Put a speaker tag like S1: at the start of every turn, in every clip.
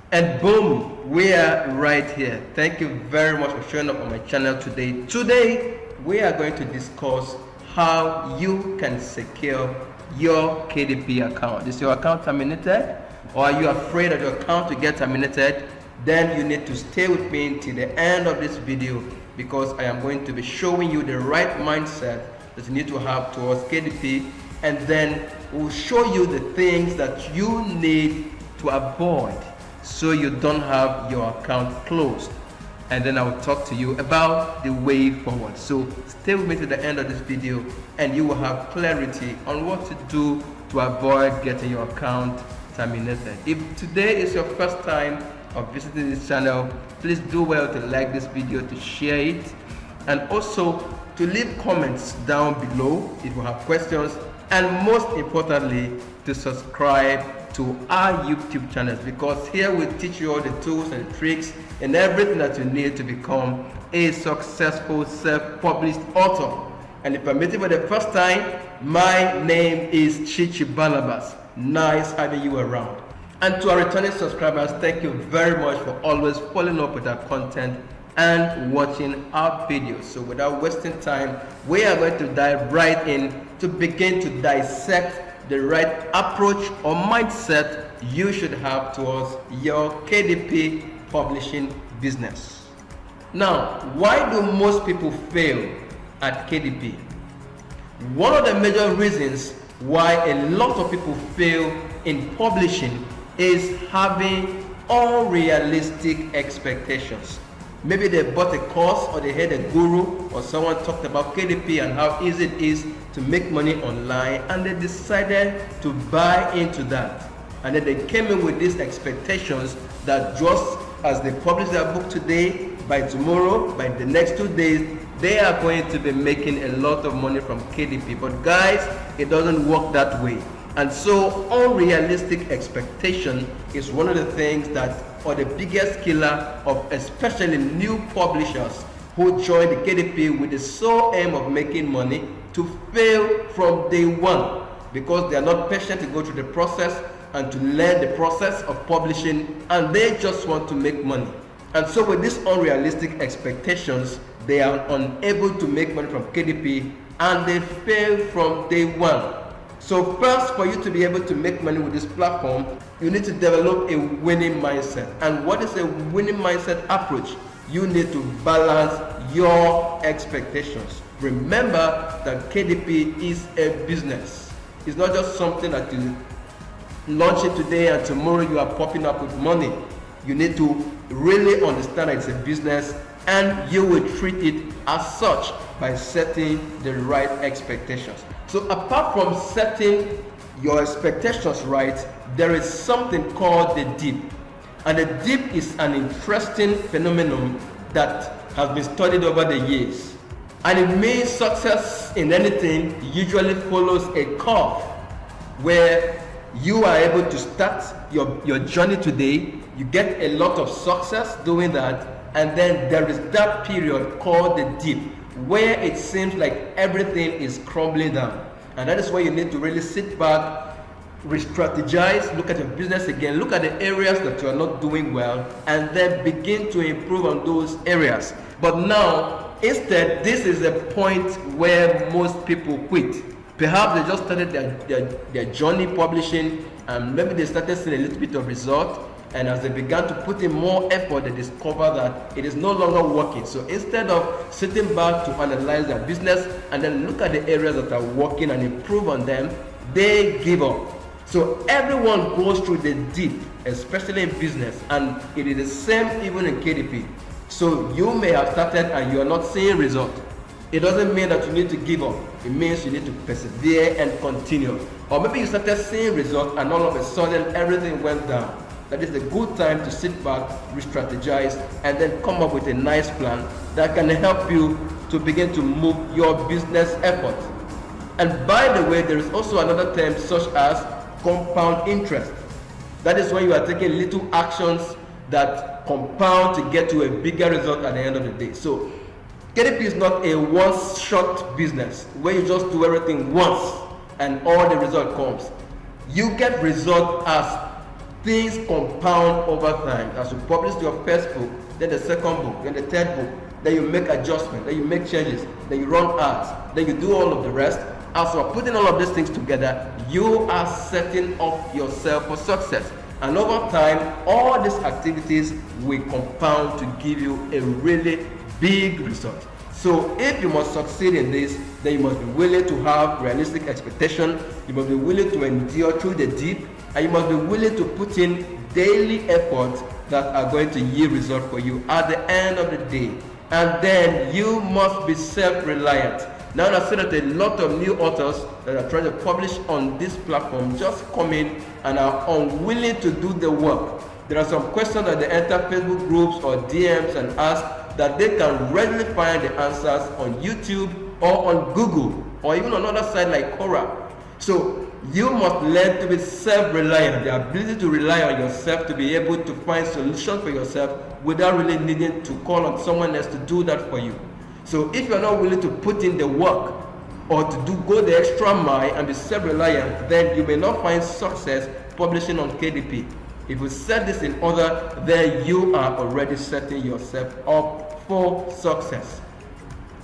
S1: And boom, we are right here. Thank you very much for showing up on my channel today. Today, we are going to discuss how you can secure your KDP account. Is your account terminated? Or are you afraid of your account to get terminated? Then you need to stay with me till the end of this video, because I am going to be showing you the right mindset that you need to have towards KDP, and then we'll show you the things that you need to avoid so you don't have your account closed. And then I'll talk to you about the way forward. So stay with me to the end of this video and you will have clarity on what to do to avoid getting your account terminated. If today is your first time of visiting this channel, please do well to like this video, to share it, and also to leave comments down below if you have questions, and most importantly, to subscribe to our YouTube channels, because here we teach you all the tools and tricks and everything that you need to become a successful self-published author. And if I'm meeting for the first time, my name is Chichi Barnabas. Nice having you around. And to our returning subscribers, thank you very much for always following up with our content and watching our videos. So without wasting time, we are going to dive right in to begin to dissect the right approach or mindset you should have towards your KDP publishing business. Now, why do most people fail at KDP? One of the major reasons why a lot of people fail in publishing is having unrealistic expectations. Maybe they bought a course, or they heard a guru or someone talked about KDP and how easy it is to make money online, and they decided to buy into that. And then they came in with these expectations that just as they publish their book today, by tomorrow, by the next 2 days, they are going to be making a lot of money from KDP. But guys, it doesn't work that way. And so unrealistic expectation is one of the things that are the biggest killer of especially new publishers who join the KDP with the sole aim of making money, to fail from day one, because they are not patient to go through the process and to learn the process of publishing, and they just want to make money. And so with these unrealistic expectations, they are unable to make money from KDP, and they fail from day one. So first, for you to be able to make money with this platform, you need to develop a winning mindset. And what is a winning mindset approach? You need to balance your expectations. Remember that KDP is a business. It's not just something that you launch it today and tomorrow you are popping up with money. You need to really understand that it's a business, and you will treat it as such by setting the right expectations. So apart from setting your expectations right, there is something called the dip. And the dip is an interesting phenomenon that has been studied over the years. And it means success in anything usually follows a curve where you are able to start your journey today, you get a lot of success doing that, and then there is that period called the dip where it seems like everything is crumbling down. And that is where you need to really sit back, re-strategize, look at your business again, look at the areas that you are not doing well, and then begin to improve on those areas. But now, instead, this is a point where most people quit. Perhaps they just started their journey publishing, and maybe they started seeing a little bit of result, and as they began to put in more effort, they discover that it is no longer working. So instead of sitting back to analyze their business and then look at the areas that are working and improve on them, they give up. So everyone goes through the dip, especially in business, and it is the same even in KDP. So you may have started and you are not seeing result. It doesn't mean that you need to give up. It means you need to persevere and continue. Or maybe you started seeing results and all of a sudden everything went down. That is a good time to sit back, re-strategize, and then come up with a nice plan that can help you to begin to move your business effort. And by the way, there is also another term such as compound interest. That is when you are taking little actions that compound to get to a bigger result at the end of the day. So KDP is not a one-shot business where you just do everything once and all the result comes. You get result as things compound over time. As you publish your first book, then the second book, then the third book, then you make adjustments, then you make changes, then you run ads, then you do all of the rest. As you are putting all of these things together, you are setting up yourself for success. And over time, all these activities will compound to give you a really big result. So if you must succeed in this, then you must be willing to have realistic expectation, you must be willing to endure through the deep, and you must be willing to put in daily efforts that are going to yield result for you at the end of the day. And then you must be self-reliant. Now I see that a lot of new authors that are trying to publish on this platform just come in and are unwilling to do the work. There are some questions that they enter Facebook groups or DMs and ask that they can readily find the answers on YouTube or on Google or even on another site like Quora. So you must learn to be self-reliant, the ability to rely on yourself, to be able to find solutions for yourself without really needing to call on someone else to do that for you. So if you're not willing to put in the work or to go the extra mile and be self-reliant, then you may not find success publishing on KDP. If you set this in order, then you are already setting yourself up for success.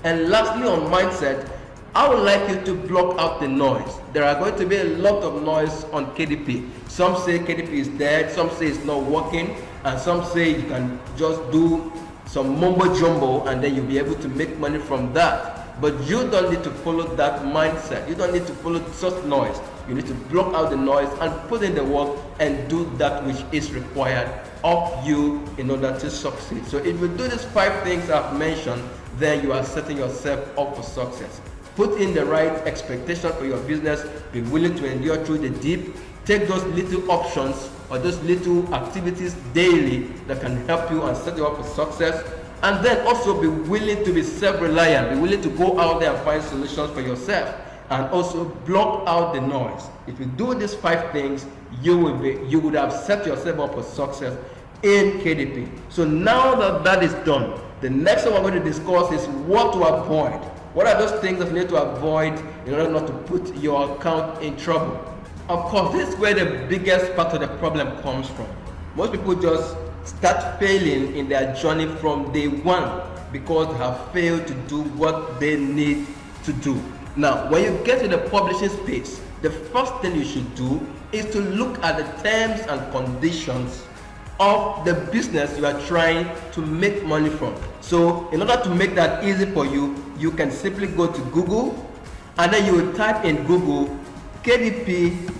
S1: And lastly, on mindset, I would like you to block out the noise. There are going to be a lot of noise on KDP. Some say KDP is dead, some say it's not working, and some say you can just do some mumbo jumbo and then you'll be able to make money from that. But you don't need to follow that mindset. You don't need to follow such noise. You need to block out the noise and put in the work and do that which is required of you in order to succeed. So if you do these 5 things I've mentioned, then you are setting yourself up for success. Put in the right expectation for your business, be willing to endure through the deep, take those little options or those little activities daily that can help you and set you up for success, and then also be willing to be self-reliant, be willing to go out there and find solutions for yourself, and also block out the noise. If you do these 5 things, you would have set yourself up for success in KDP. So now that that is done, the next one we're going to discuss is what to avoid. What are those things that you need to avoid in order not to put your account in trouble? Of course, this is where the biggest part of the problem comes from. Most people just start failing in their journey from day one because they have failed to do what they need to do. Now, when you get to the publishing space, the first thing you should do is to look at the terms and conditions of the business you are trying to make money from. So in order to make that easy for you, you can simply go to Google and then you will type in Google KDP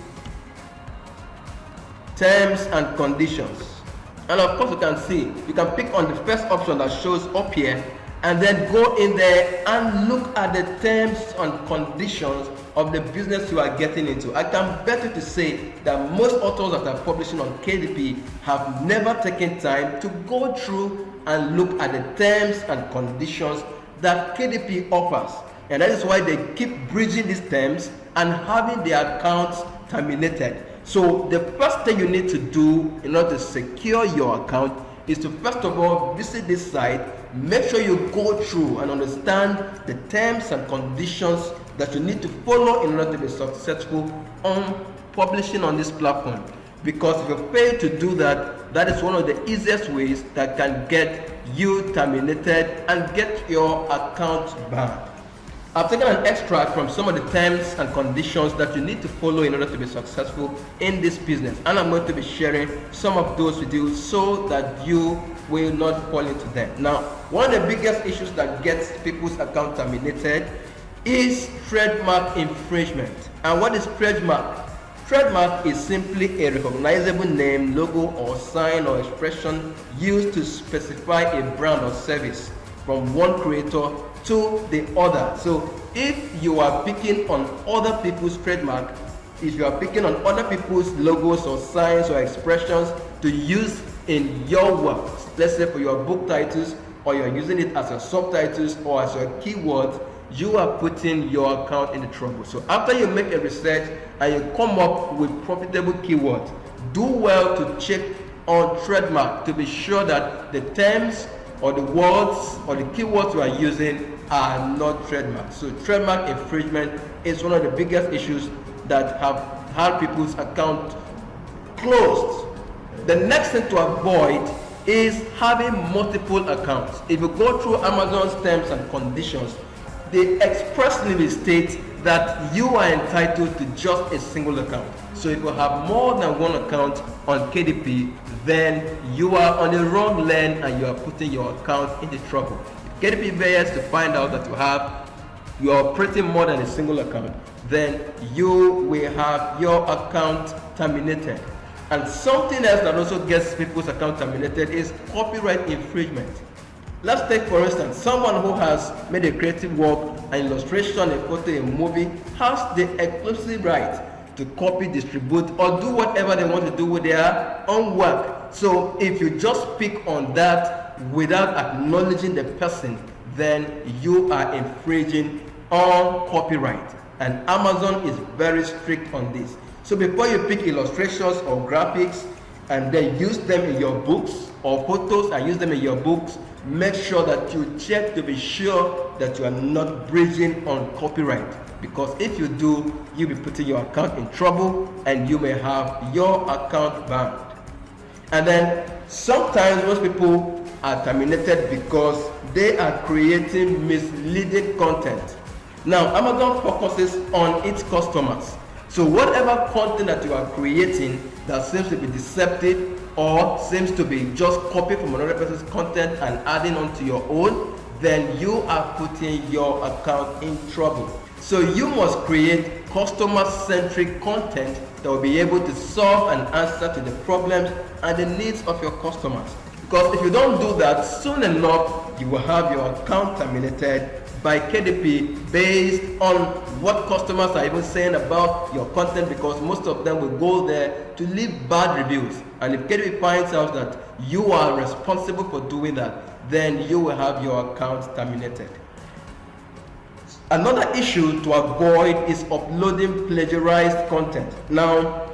S1: terms and conditions. And of course you can see, you can pick on the first option that shows up here and then go in there and look at the terms and conditions of the business you are getting into. I can bet you to say that most authors that are publishing on KDP have never taken time to go through and look at the terms and conditions that KDP offers. And that is why they keep bridging these terms and having their accounts terminated. So the first thing you need to do in order to secure your account is to first of all visit this site, make sure you go through and understand the terms and conditions that you need to follow in order to be successful on publishing on this platform. Because if you fail to do that, that is one of the easiest ways that can get you terminated and get your account banned. I've taken an extract from some of the terms and conditions that you need to follow in order to be successful in this business, and I'm going to be sharing some of those with you so that you will not fall into them. Now, one of the biggest issues that gets people's account terminated is trademark infringement. And what is trademark? Trademark is simply a recognizable name, logo, or sign or expression used to specify a brand or service from one creator to the other. So if you are picking on other people's trademark, if you are picking on other people's logos or signs or expressions to use in your works, let's say for your book titles, or you're using it as your subtitles or as your keywords, you are putting your account in trouble. So after you make a research and you come up with profitable keywords, do well to check on trademark to be sure that the terms or the words or the keywords you are using are not trademarked. So trademark infringement is one of the biggest issues that have had people's account closed The next thing to avoid is having multiple accounts. If you go through Amazon's terms and conditions, they expressly state that you are entitled to just a single account. So if you have more than one account on KDP, then you are on the wrong lane and you are putting your account into trouble. If KDP fails to find out that you are operating more than a single account, then you will have your account terminated. And something else that also gets people's account terminated is copyright infringement. Let's take, for instance, someone who has made a creative work, an illustration, a photo, a movie, has the exclusive right to copy, distribute, or do whatever they want to do with their own work. So if you just pick on that without acknowledging the person, then you are infringing on copyright. And Amazon is very strict on this. So before you pick illustrations or graphics and then use them in your books, or photos and use them in your books, make sure that you check to be sure that you are not breaching on copyright. Because if you do, you'll be putting your account in trouble and you may have your account banned. And then sometimes most people are terminated because they are creating misleading content. Now, Amazon focuses on its customers. So whatever content that you are creating that seems to be deceptive or seems to be just copy from another person's content and adding on to your own, then you are putting your account in trouble. So you must create customer-centric content that will be able to solve and answer to the problems and the needs of your customers. Because if you don't do that, soon enough you will have your account terminated by KDP based on what customers are even saying about your content, because most of them will go there to leave bad reviews. And if KDP finds out that you are responsible for doing that, then you will have your account terminated. Another issue to avoid is uploading plagiarized content. Now,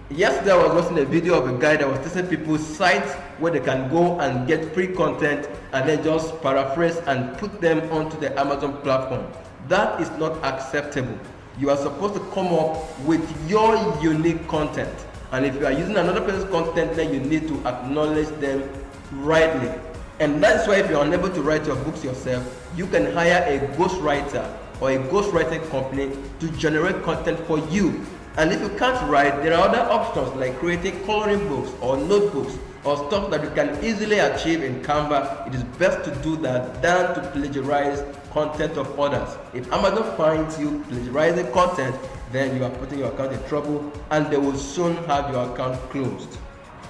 S1: yesterday I was watching a video of a guy that was testing people's sites where they can go and get free content and then just paraphrase and put them onto the Amazon platform. That is not acceptable. You are supposed to come up with your unique content. And if you are using another person's content, then you need to acknowledge them rightly. And that's why if you're unable to write your books yourself, you can hire a ghostwriter or a ghostwriting company to generate content for you. And if you can't write, there are other options like creating coloring books or notebooks or stuff that you can easily achieve in Canva. It is best to do that than to plagiarize content of others. If Amazon finds you plagiarizing content, then you are putting your account in trouble and they will soon have your account closed.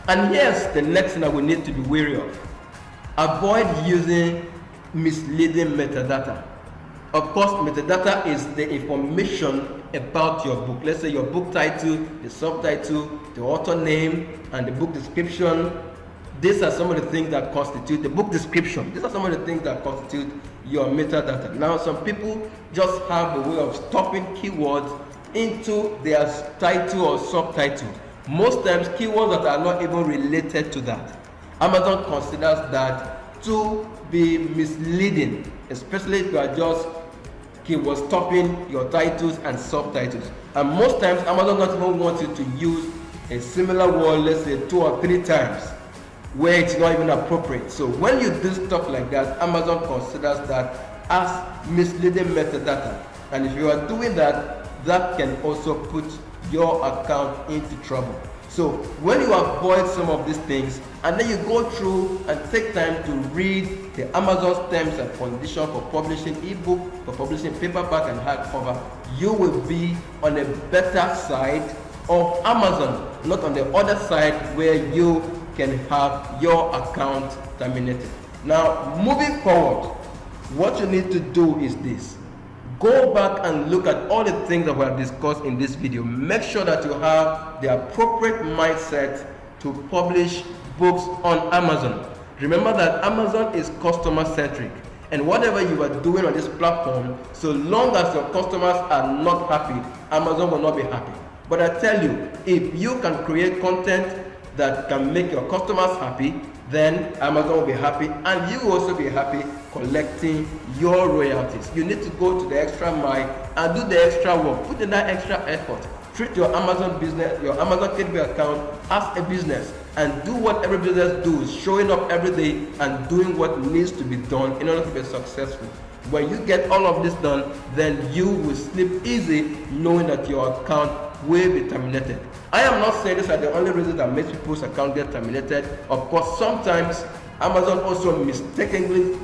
S1: And here's the next thing that we need to be wary of. Avoid using misleading metadata. Of course, metadata is the information about your book. Let's say your book title, the subtitle, the author name, and the book description. These are some of the things that constitute the book description. These are some of the things that constitute your metadata. Now, some people just have a way of stuffing keywords into their title or subtitle. Most times, keywords that are not even related to that. Amazon considers that to be misleading, especially if you are just keyword stuffing your titles and subtitles. And most times Amazon doesn't even want you to use a similar word, let's say 2 or 3 times, where it's not even appropriate. So when you do stuff like that, Amazon considers that as misleading metadata. And if you are doing that, that can also put your account into trouble. So when you avoid some of these things and then you go through and take time to read the Amazon terms and conditions for publishing ebook, for publishing paperback and hardcover, you will be on a better side of Amazon, not on the other side where you can have your account terminated. Now, moving forward, what you need to do is this. Go back and look at all the things that we have discussed in this video. Make sure that you have the appropriate mindset to publish books on Amazon. Remember that Amazon is customer centric, and whatever you are doing on this platform, so long as your customers are not happy, Amazon will not be happy. But I tell you, if you can create content that can make your customers happy, then Amazon will be happy and you will also be happy collecting your royalties. You need to go to the extra mile and do the extra work. Put in that extra effort. Treat your Amazon business, your Amazon KDP account as a business. and do what every business does, showing up every day and doing what needs to be done in order to be successful. When you get all of this done, then you will sleep easy knowing that your account will be terminated. I am not saying these are the only reasons that makes people's account get terminated. Of course, sometimes Amazon also mistakenly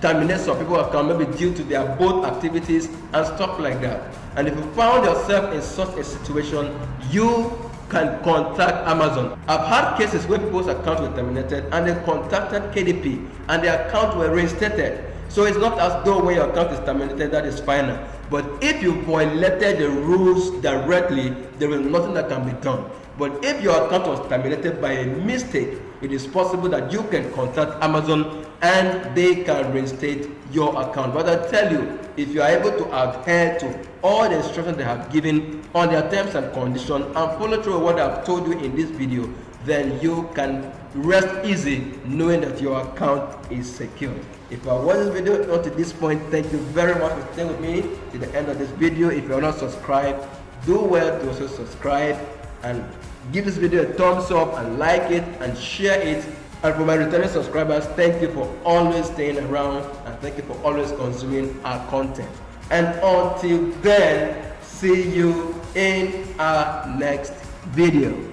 S1: terminates some people's account, maybe due to their both activities and stuff like that. And if you found yourself in such a situation, you can contact Amazon. I've had cases where people's accounts were terminated and they contacted KDP and their account were reinstated. So it's not as though when your account is terminated, that is final. But if you violated the rules directly, there is nothing that can be done. But if your account was terminated by a mistake, it is possible that you can contact Amazon and they can reinstate your account. But I tell you, if you are able to adhere to all the instructions they have given on their terms and conditions and follow through what I've told you in this video, then you can rest easy knowing that your account is secure. If you are watching this video up to this point, thank you very much for staying with me to the end of this video. If you are not subscribed, do well to also subscribe and give this video a thumbs up and like it and share it. And for my returning subscribers, thank you for always staying around and thank you for always consuming our content. And until then, see you in our next video.